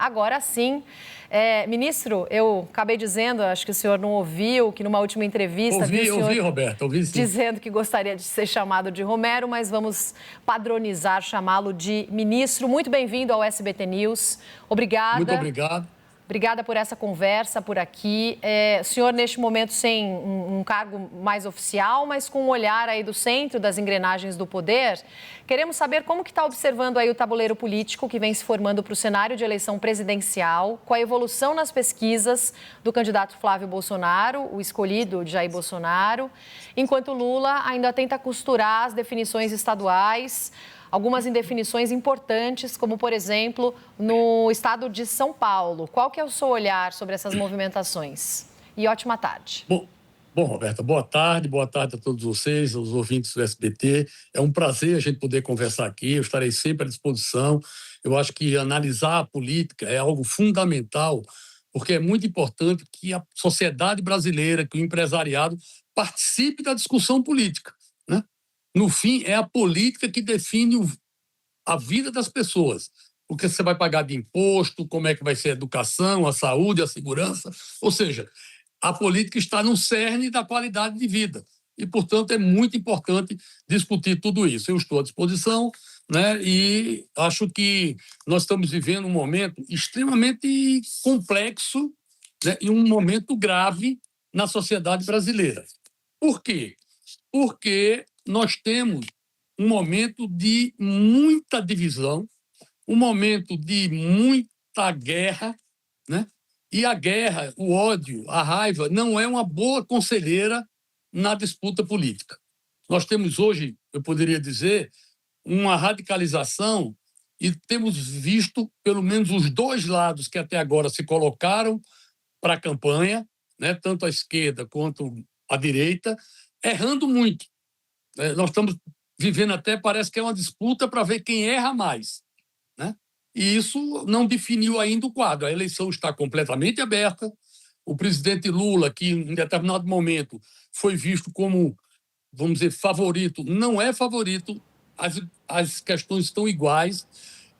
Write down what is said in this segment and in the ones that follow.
Agora sim. Ministro, eu acabei dizendo, acho que o senhor não ouviu, que numa última entrevista... Ouvi, Roberto, ouvi sim. Dizendo que gostaria de ser chamado de Romero, mas vamos padronizar, chamá-lo de ministro. Muito bem-vindo ao SBT News. Obrigada. Muito obrigado. Obrigada por essa conversa por aqui. O senhor, neste momento, sem um cargo mais oficial, mas com um olhar aí do centro das engrenagens do poder, queremos saber como que está observando aí o tabuleiro político que vem se formando para o cenário de eleição presidencial, com a evolução nas pesquisas do candidato Flávio Bolsonaro, o escolhido Jair Bolsonaro, enquanto Lula ainda tenta costurar as definições estaduais, algumas indefinições importantes, como, por exemplo, no estado de São Paulo. Qual que é o seu olhar sobre essas movimentações? E ótima tarde. Bom, Roberta, boa tarde a todos vocês, aos ouvintes do SBT. É um prazer a gente poder conversar aqui, eu estarei sempre à disposição. Eu acho que analisar a política é algo fundamental, porque é muito importante que a sociedade brasileira, que o empresariado participe da discussão política, né? No fim, é a política que define a vida das pessoas. O que você vai pagar de imposto, como é que vai ser a educação, a saúde, a segurança. Ou seja, a política está no cerne da qualidade de vida. E, portanto, é muito importante discutir tudo isso. Eu estou à disposição, né? E acho que nós estamos vivendo um momento extremamente complexo, né? E um momento grave na sociedade brasileira. Por quê? Porque nós temos um momento de muita divisão, um momento de muita guerra, né? E a guerra, o ódio, a raiva, não é uma boa conselheira na disputa política. Nós temos hoje, eu poderia dizer, uma radicalização e temos visto, pelo menos, os dois lados que até agora se colocaram para a campanha, né? Tanto a esquerda quanto a direita, errando muito. Nós estamos vivendo até, parece que é uma disputa para ver quem erra mais, né? E isso não definiu ainda o quadro. A eleição está completamente aberta. O presidente Lula, que em determinado momento foi visto como, vamos dizer, favorito, não é favorito. As questões estão iguais.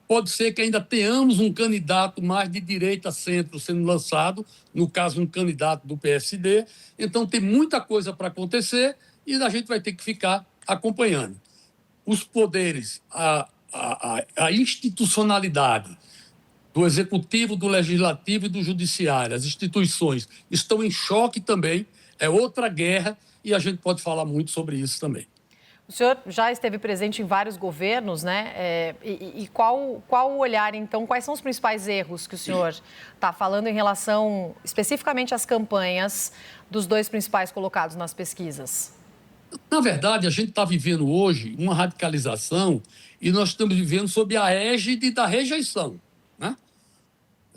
Pode ser que ainda tenhamos um candidato mais de direita a centro sendo lançado, no caso, um candidato do PSD. Então, tem muita coisa para acontecer e a gente vai ter que ficar acompanhando. Os poderes, a institucionalidade do Executivo, do Legislativo e do Judiciário, as instituições estão em choque também, é outra guerra e a gente pode falar muito sobre isso também. O senhor já esteve presente em vários governos, né? E qual o olhar, então, quais são os principais erros que o senhor está falando em relação especificamente às campanhas dos dois principais colocados nas pesquisas? Na verdade, a gente está vivendo hoje uma radicalização e nós estamos vivendo sob a égide da rejeição, né?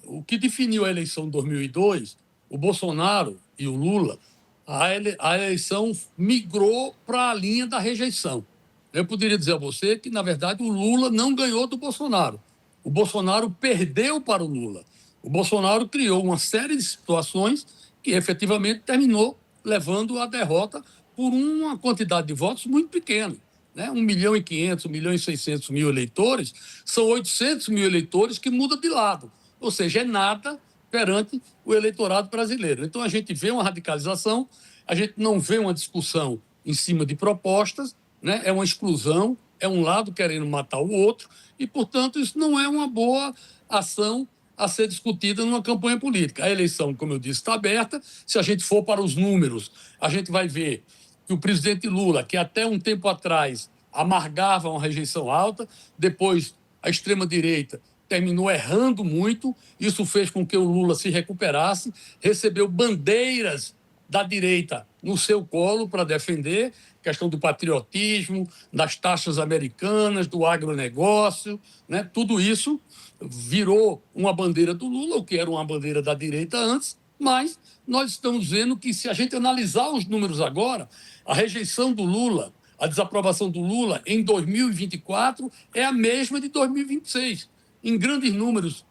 O que definiu a eleição de 2002, o Bolsonaro e o Lula, a eleição migrou para a linha da rejeição. Eu poderia dizer a você que, na verdade, o Lula não ganhou do Bolsonaro. O Bolsonaro perdeu para o Lula. O Bolsonaro criou uma série de situações que efetivamente terminou levando à derrota por uma quantidade de votos muito pequena, né? 1.500.000, 1.600.000 eleitores, são 800.000 eleitores que mudam de lado. Ou seja, é nada perante o eleitorado brasileiro. Então, a gente vê uma radicalização, a gente não vê uma discussão em cima de propostas, né? É uma exclusão, é um lado querendo matar o outro e, portanto, isso não é uma boa ação a ser discutida numa campanha política. A eleição, como eu disse, está aberta. Se a gente for para os números, a gente vai ver que o presidente Lula, que até um tempo atrás amargava uma rejeição alta, depois a extrema-direita terminou errando muito, isso fez com que o Lula se recuperasse, recebeu bandeiras da direita no seu colo para defender, questão do patriotismo, das taxas americanas, do agronegócio, né? Tudo isso virou uma bandeira do Lula, o que era uma bandeira da direita antes, mas nós estamos vendo que, se a gente analisar os números agora, a rejeição do Lula, a desaprovação do Lula em 2024 é a mesma de 2026. Em grandes números,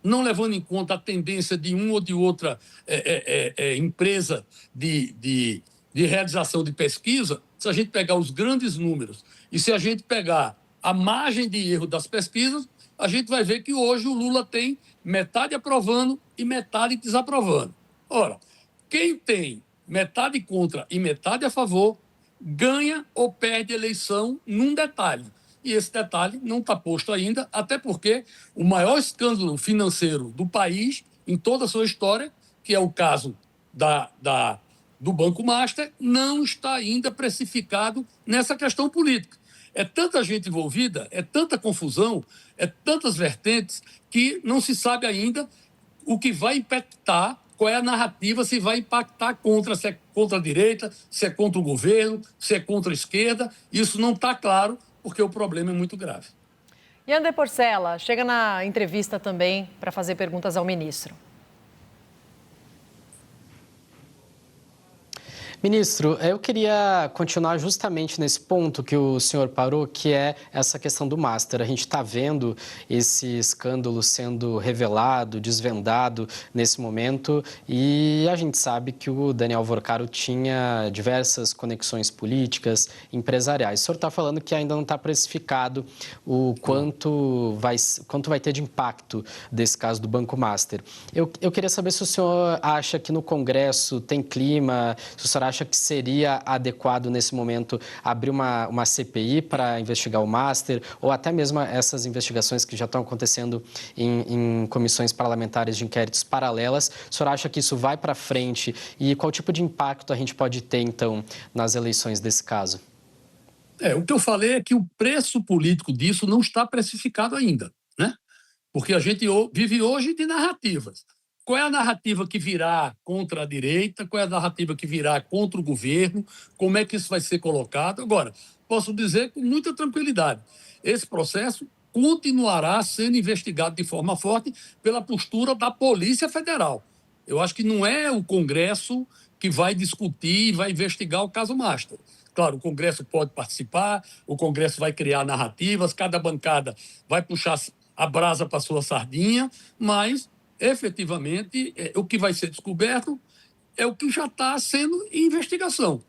não levando em conta a tendência de uma ou de outra empresa de realização de pesquisa, se a gente pegar os grandes números e se a gente pegar a margem de erro das pesquisas, a gente vai ver que hoje o Lula tem metade aprovando e metade desaprovando. Ora, quem tem metade contra e metade a favor, ganha ou perde a eleição num detalhe. E esse detalhe não está posto ainda, até porque o maior escândalo financeiro do país, em toda a sua história, que é o caso do Banco Master, não está ainda precificado nessa questão política. É tanta gente envolvida, é tanta confusão, é tantas vertentes, que não se sabe ainda o que vai impactar, qual é a narrativa, se vai impactar contra, se é contra a direita, se é contra o governo, se é contra a esquerda. Isso não está claro, porque o problema é muito grave. E André Porcela chega na entrevista também para fazer perguntas ao ministro. Ministro, eu queria continuar justamente nesse ponto que o senhor parou, que é essa questão do Master. A gente está vendo esse escândalo sendo revelado, desvendado nesse momento, e a gente sabe que o Daniel Vorcaro tinha diversas conexões políticas, empresariais. O senhor está falando que ainda não está precificado o quanto vai ter de impacto desse caso do Banco Master. Eu queria saber se o senhor acha que no Congresso tem clima, se o senhor acha que seria adequado nesse momento abrir uma CPI para investigar o Master, ou até mesmo essas investigações que já estão acontecendo em comissões parlamentares de inquéritos paralelas. O senhor acha que isso vai para frente e qual tipo de impacto a gente pode ter, então, nas eleições desse caso? O que eu falei é que o preço político disso não está precificado ainda, né? Porque a gente vive hoje de narrativas. Qual é a narrativa que virá contra a direita? Qual é a narrativa que virá contra o governo? Como é que isso vai ser colocado? Agora, posso dizer com muita tranquilidade, esse processo continuará sendo investigado de forma forte pela postura da Polícia Federal. Eu acho que não é o Congresso que vai discutir e vai investigar o caso Master. Claro, o Congresso pode participar, o Congresso vai criar narrativas, cada bancada vai puxar a brasa para sua sardinha, mas, efetivamente, o que vai ser descoberto é o que já está sendo em investigação.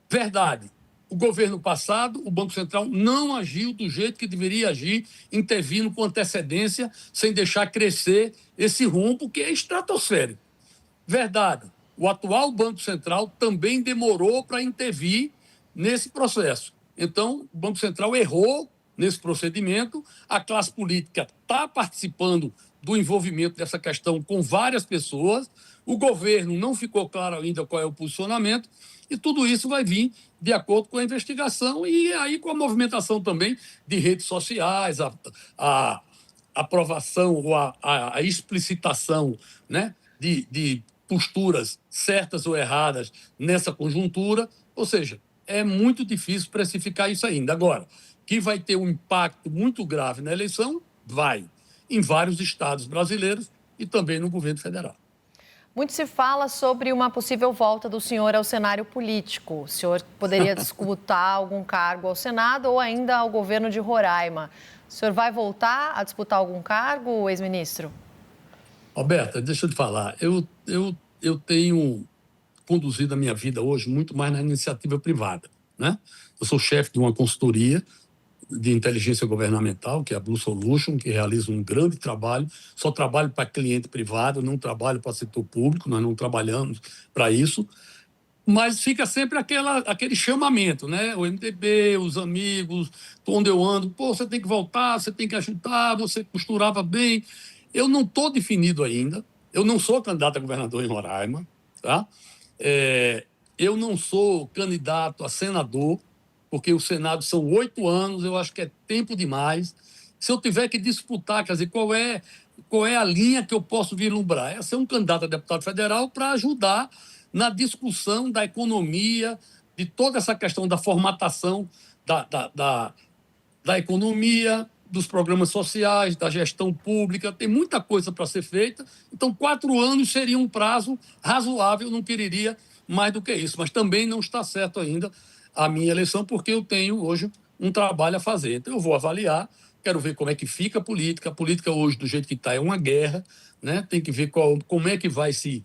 Verdade, o governo passado, o Banco Central, não agiu do jeito que deveria agir, intervindo com antecedência, sem deixar crescer esse rombo que é estratosférico. Verdade, o atual Banco Central também demorou para intervir nesse processo. Então, o Banco Central errou nesse procedimento, a classe política está participando do envolvimento dessa questão com várias pessoas, o governo não ficou claro ainda qual é o posicionamento, e tudo isso vai vir de acordo com a investigação e aí com a movimentação também de redes sociais, a aprovação ou a explicitação, né, de posturas certas ou erradas nessa conjuntura, ou seja, é muito difícil precificar isso ainda. Agora, que vai ter um impacto muito grave na eleição, vai, em vários estados brasileiros e também no governo federal. Muito se fala sobre uma possível volta do senhor ao cenário político. O senhor poderia disputar algum cargo ao Senado ou ainda ao governo de Roraima. O senhor vai voltar a disputar algum cargo, ex-ministro? Roberta, deixa eu te falar. Eu tenho conduzido a minha vida hoje muito mais na iniciativa privada, né? Eu sou chefe de uma consultoria de inteligência governamental, que é a Blue Solution, que realiza um grande trabalho. Só trabalho para cliente privado, não trabalho para setor público, nós não trabalhamos para isso. Mas fica sempre aquele chamamento, né? O MDB, os amigos, onde eu ando, pô, você tem que voltar, você tem que ajudar, você costurava bem. Eu não estou definido ainda, eu não sou candidato a governador em Roraima, tá? Eu não sou candidato a senador, porque o Senado são 8 anos, eu acho que é tempo demais. Se eu tiver que disputar, quer dizer, qual é a linha que eu posso vislumbrar? É ser um candidato a deputado federal para ajudar na discussão da economia, de toda essa questão da formatação da economia, dos programas sociais, da gestão pública. Tem muita coisa para ser feita. Então, 4 anos seria um prazo razoável, não quereria mais do que isso. Mas também não está certo ainda a minha eleição, porque eu tenho hoje um trabalho a fazer. Então, eu vou avaliar, quero ver como é que fica a política. A política hoje, do jeito que está, é uma guerra, né? Tem que ver como é que vai se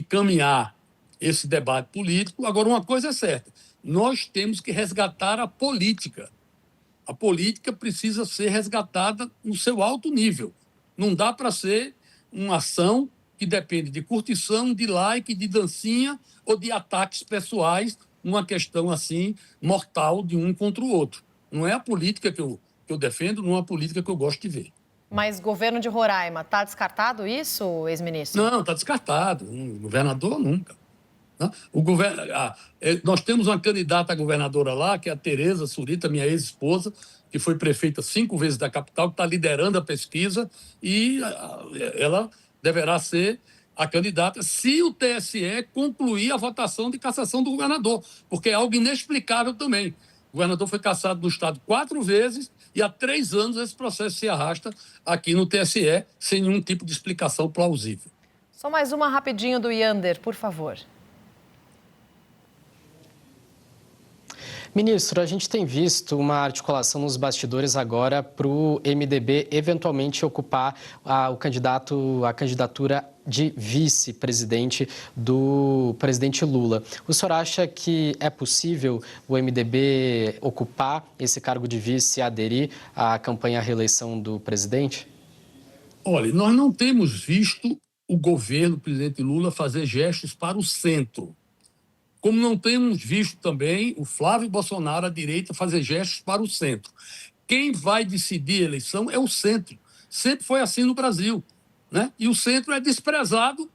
caminhar esse debate político. Agora, uma coisa é certa, nós temos que resgatar a política. A política precisa ser resgatada no seu alto nível. Não dá para ser uma ação que depende de curtição, de like, de dancinha ou de ataques pessoais, uma questão assim mortal de um contra o outro. Não é a política que eu defendo, não é a política que eu gosto de ver. Mas governo de Roraima, está descartado isso, ex-ministro? Não, está descartado. Governador nunca. Né? Nós temos uma candidata a governadora lá, que é a Tereza Surita, minha ex-esposa, que foi prefeita 5 vezes da capital, que está liderando a pesquisa e ela deverá ser a candidata se o TSE concluir a votação de cassação do governador, porque é algo inexplicável também. O governador foi cassado no Estado 4 vezes e há 3 anos esse processo se arrasta aqui no TSE sem nenhum tipo de explicação plausível. Só mais uma rapidinho do Yander, por favor. Ministro, a gente tem visto uma articulação nos bastidores agora para o MDB eventualmente ocupar a candidatura de vice-presidente do presidente Lula. O senhor acha que é possível o MDB ocupar esse cargo de vice e aderir à campanha à reeleição do presidente? Olha, nós não temos visto o governo, o presidente Lula, fazer gestos para o centro. Como não temos visto também o Flávio Bolsonaro, à direita, fazer gestos para o centro. Quem vai decidir a eleição é o centro. Sempre foi assim no Brasil, né? E o centro é desprezado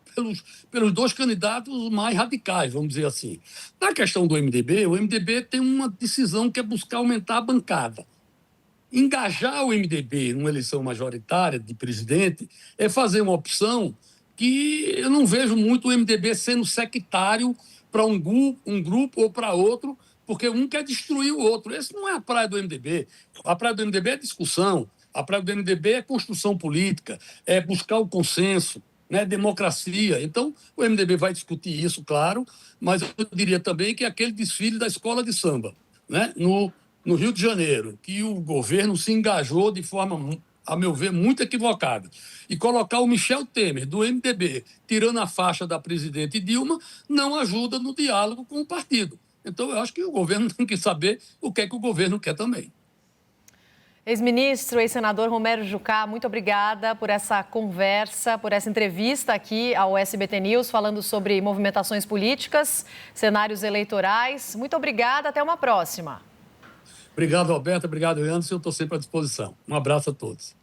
pelos 2 candidatos mais radicais, vamos dizer assim. Na questão do MDB, o MDB tem uma decisão que é buscar aumentar a bancada. Engajar o MDB numa eleição majoritária de presidente é fazer uma opção que eu não vejo muito o MDB sendo sectário para um grupo ou para outro, porque um quer destruir o outro. Esse não é a praia do MDB. A praia do MDB é discussão, a praia do MDB é construção política, é buscar o consenso, né, democracia. Então, o MDB vai discutir isso, claro, mas eu diria também que aquele desfile da escola de samba, né, no Rio de Janeiro, que o governo se engajou de forma, a meu ver, muito equivocada. E colocar o Michel Temer, do MDB, tirando a faixa da presidente Dilma, não ajuda no diálogo com o partido. Então, eu acho que o governo tem que saber o que é que o governo quer também. Ex-ministro, ex-senador Romero Jucá, muito obrigada por essa conversa, por essa entrevista aqui ao SBT News, falando sobre movimentações políticas, cenários eleitorais. Muito obrigada, até uma próxima. Obrigado, Alberto. Obrigado, Anderson. Eu estou sempre à disposição. Um abraço a todos.